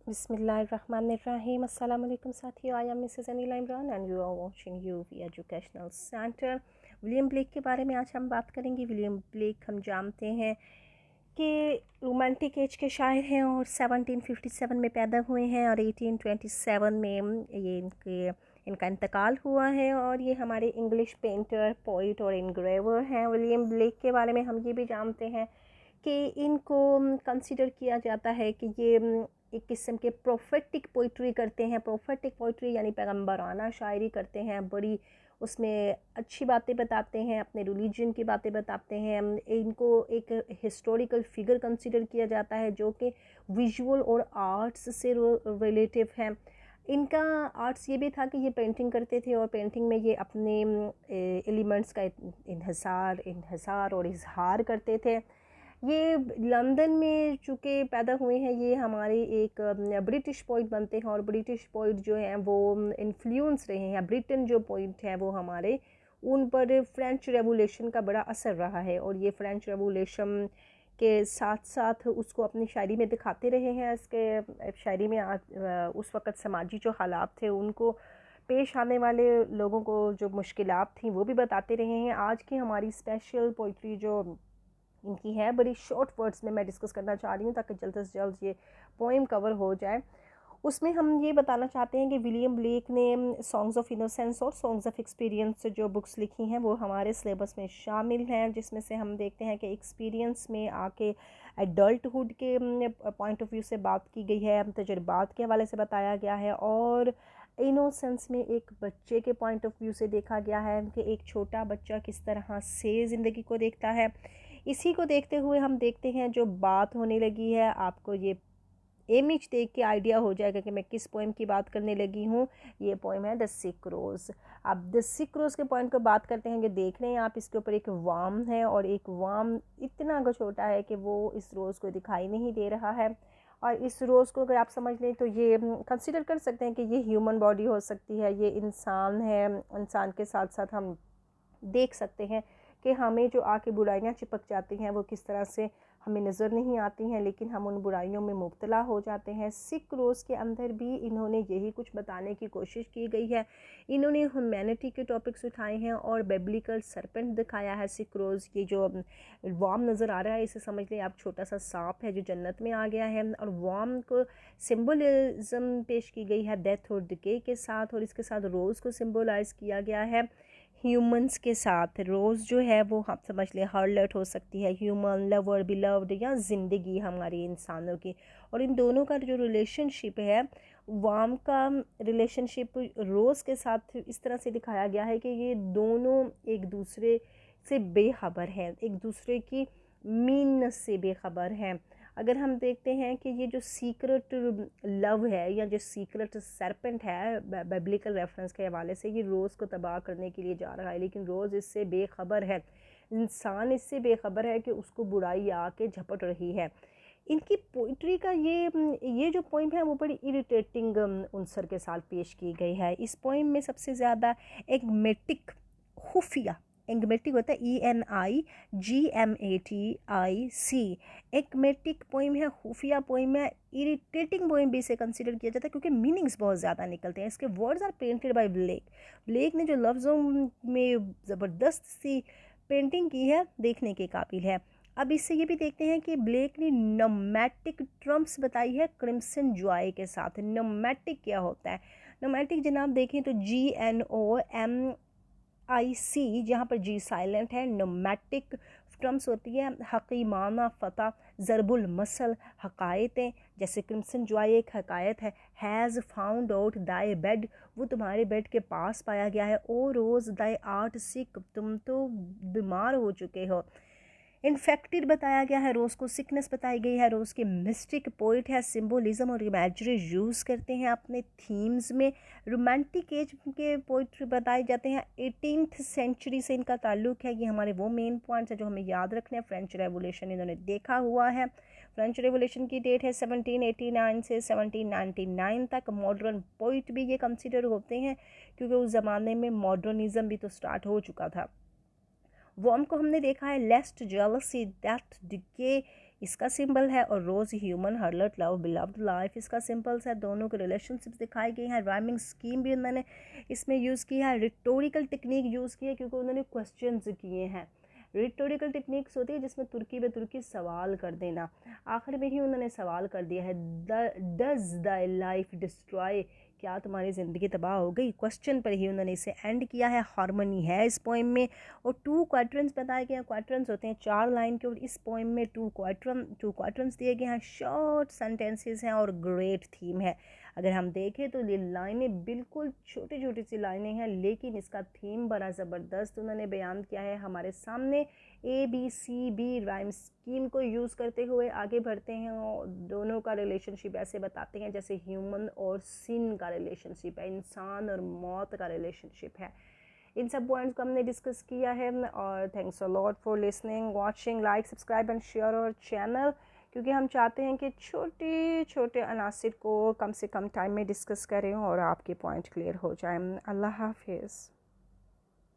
बिस्मिल्लाहिर्रहमानिर्रहीम। अस्सलाम वालेकुम साथियों, I am Mrs Anila Imran and you are watching UV educational centre. William Blake के बारे में आज हम बात करेंगे। विलियम ब्लेक हम जानते हैं कि रोमांटिक एज के शायर हैं और 1757 में पैदा हुए हैं और 1827 में ये इनका इंतकाल हुआ है। और ये हमारे इंग्लिश पेंटर, पोइट और इंग्रेवर हैं। विलियम ब्लेक के बारे में हम ये भी जानते हैं कि इनको कंसिडर किया जाता है कि ये एक किस्म के प्रोफेटिक पोइट्री करते हैं। प्रोफेटिक पोइट्री यानी पैगम्बराना शायरी करते हैं, बड़ी उसमें अच्छी बातें बताते हैं, अपने रिलीजन की बातें बताते हैं। इनको एक हिस्टोरिकल फिगर कंसिडर किया जाता है जो कि विजुअल और आर्ट्स से रिलेटिव है। इनका आर्ट्स ये भी था कि ये पेंटिंग करते थे और पेंटिंग में ये अपने एलिमेंट्स का इन्हिसार और इजहार करते थे। ये लंदन में चूँकि पैदा हुए हैं, ये हमारे एक ब्रिटिश पोइट बनते हैं और ब्रिटिश पोइट जो हैं वो इन्फ्लुएंस रहे हैं। ब्रिटेन जो पोइट है वो हमारे उन पर फ्रेंच रेवोल्यूशन का बड़ा असर रहा है और ये फ्रेंच रेवोल्यूशन के साथ साथ उसको अपनी शायरी में दिखाते रहे हैं। इसके शायरी में उस वक़्त समाजी जो हालात थे, उनको पेश आने वाले लोगों को जो मुश्किलात थी वो भी बताते रहे हैं। आज की हमारी स्पेशल पोइट्री जो इनकी है, बड़ी शॉर्ट वर्ड्स में मैं डिस्कस करना चाह रही हूँ ताकि जल्द से जल्द ये पोएम कवर हो जाए। उसमें हम ये बताना चाहते हैं कि विलियम ब्लेक ने सॉन्ग्स ऑफ इनोसेंस और सॉन्ग्स ऑफ एक्सपीरियंस जो बुक्स लिखी हैं वो हमारे सिलेबस में शामिल हैं, जिसमें से हम देखते हैं कि एक्सपीरियंस में आके एडल्टहुड के पॉइंट ऑफ व्यू से बात की गई है, तजुर्बात के हवाले से बताया गया है, और इनोसेंस में एक बच्चे के पॉइंट ऑफ व्यू से देखा गया है कि एक छोटा बच्चा किस तरह से ज़िंदगी को देखता है। इसी को देखते हुए हम देखते हैं जो बात होने लगी है, आपको ये इमेज देख के आइडिया हो जाएगा कि मैं किस पोएम की बात करने लगी हूँ। ये पोएम है द सिक रोज़। अब द सिक रोज़ के पॉइंट को बात करते हैं कि देख रहे हैं आप, इसके ऊपर एक वाम है और एक वाम इतना छोटा है कि वो इस रोज़ को दिखाई नहीं दे रहा है। और इस रोज़ को अगर आप समझ लें तो ये कंसिडर कर सकते हैं कि ये ह्यूमन बॉडी हो सकती है, ये इंसान है। इंसान के साथ साथ हम देख सकते हैं कि हमें जो आके बुराइयां चिपक जाती हैं वो किस तरह से हमें नज़र नहीं आती हैं, लेकिन हम उन बुराइयों में मुब्तला हो जाते हैं। सिक रोज़ के अंदर भी इन्होंने यही कुछ बताने की कोशिश की गई है। इन्होंने ह्यूमैनिटी के टॉपिक्स उठाए हैं और बिब्लिकल सरपेंट दिखाया है। सिक रोज़ की जो वाम नज़र आ रहा है, इसे समझ लें आप छोटा सा सांप है जो जन्नत में आ गया है, और वाम को सिम्बोलिज़म पेश की गई है डेथ और डिके के साथ, और इसके साथ रोज़ को सिम्बोलाइज़ किया गया है ह्यूमंस के साथ। रोज़ जो है वो आप समझ लें हार्लट हो सकती है, ह्यूमन, लवर, बिलव्ड, या ज़िंदगी हमारी इंसानों की। और इन दोनों का जो रिलेशनशिप है, वाम का रिलेशनशिप रोज़ के साथ इस तरह से दिखाया गया है कि ये दोनों एक दूसरे से बेखबर हैं, एक दूसरे की मीननेस से बेखबर हैं। अगर हम देखते हैं कि ये जो सीक्रेट लव है या जो सीक्रेट सरपेंट है, बिब्लिकल रेफरेंस के हवाले से, ये रोज़ को तबाह करने के लिए जा रहा है, लेकिन रोज़ इससे बेखबर है। इंसान इससे बेखबर है कि उसको बुराई आके झपट रही है। इनकी पोइट्री का ये जो पोइम है वो बड़ी इरिटेटिंग उनसर के साथ पेश की गई है। इस पोइम में सबसे ज़्यादा एगमेटिक, खुफिया, एंगमेटिक होता है ENIGMATIC, एगमेटिक पोइम है, खुफिया पोइम है, इरिटेटिंग पोइम भी इसे कंसिडर किया जाता है क्योंकि मीनिंग्स बहुत ज़्यादा निकलते हैं। इसके words are painted by Blake. Blake ने जो लफ्ज़ों में ज़बरदस्त सी पेंटिंग की है, देखने के काबिल है। अब इससे ये भी देखते हैं कि ब्लेक ने नोमैटिक ट्रम्प्स बताई है क्रिम्सन जॉय के साथ। नोमैटिक क्या होता है? नोमैटिक जनाब देखें तो GNOMIC, जहाँ पर जी साइलेंट है। नोमैटिक ट्रम्प्स होती है हकीमाना फ़तह, ज़रबुल मसल, हकायतें। जैसे क्रिम्सन जॉय एक हकायत है, has found out thy bed, वो तुम्हारे बेड के पास पाया गया है। ओ रोज़ दाई आर्ट सिक, तुम तो बीमार हो चुके हो। इन्फेक्टेड बताया गया है, रोज़ को सिकनेस बताई गई है। रोज़ के मिस्टिक पोइट है, सिम्बोलिज्म और इमेजरी यूज़ करते हैं अपने थीम्स में। रोमांटिक एज के पोइट्री बताए जाते हैं। 18th सेंचुरी से इनका ताल्लुक़ है। ये हमारे वो मेन पॉइंट्स हैं जो हमें याद रखने हैं। फ्रेंच रेवोल्यूशन इन्होंने देखा हुआ है। फ्रेंच रेवोल्यूशन की डेट है 1789 से 1799 तक। मॉडर्न पोइट भी ये कंसिडर होते हैं क्योंकि उस ज़माने में मॉडर्निज़म भी तो स्टार्ट हो चुका था। वॉर्म को हमने देखा है, लेस्ट, जेलसी, डेथ, डिके, इसका सिंबल है, और रोज़ ह्यूमन हर्लट लव बिलव्ड लाइफ इसका सिंबल्स है। दोनों के रिलेशनशिप्स दिखाई गई हैं। राइमिंग स्कीम भी उन्होंने इसमें यूज़ की है। रिटोरिकल टेक्निक यूज़ की है क्योंकि उन्होंने क्वेश्चंस किए हैं। रिटोरिकल टेक्निक्स होती है जिसमें तुर्की बे तुर्की सवाल कर देना। आखिर में ही उन्होंने सवाल कर दिया है, डज द लाइफ डिस्ट्रॉय, क्या तुम्हारी ज़िंदगी तबाह हो गई, क्वेश्चन पर ही उन्होंने इसे एंड किया है। हार्मनी है इस पोइम में, और 2 क्वाड्रेंट्स बताए गए हैं। क्वाड्रेंट्स होते हैं 4 लाइन के, और इस पोइम में 2 क्वाड्रेंट्स दिए गए हैं। शॉर्ट सेंटेंसेस हैं और ग्रेट थीम है। अगर हम देखें तो ये लाइनें बिल्कुल छोटी छोटी सी लाइनें हैं, लेकिन इसका थीम बड़ा ज़बरदस्त उन्होंने बयान किया है हमारे सामने। ABCB राइम स्कीम को यूज़ करते हुए आगे बढ़ते हैं, और दोनों का रिलेशनशिप ऐसे बताते हैं जैसे ह्यूमन और सिन का रिलेशनशिप है, इंसान और मौत का रिलेशनशिप है। इन सब पॉइंट्स को हमने डिस्कस किया है। और thanks a lot for listening, watching, like, subscribe and share our channel, क्योंकि हम चाहते हैं कि छोटे छोटे अनासिर को कम से कम टाइम में डिस्कस करें और आपके पॉइंट क्लियर हो जाए। अल्लाह हाफिज़।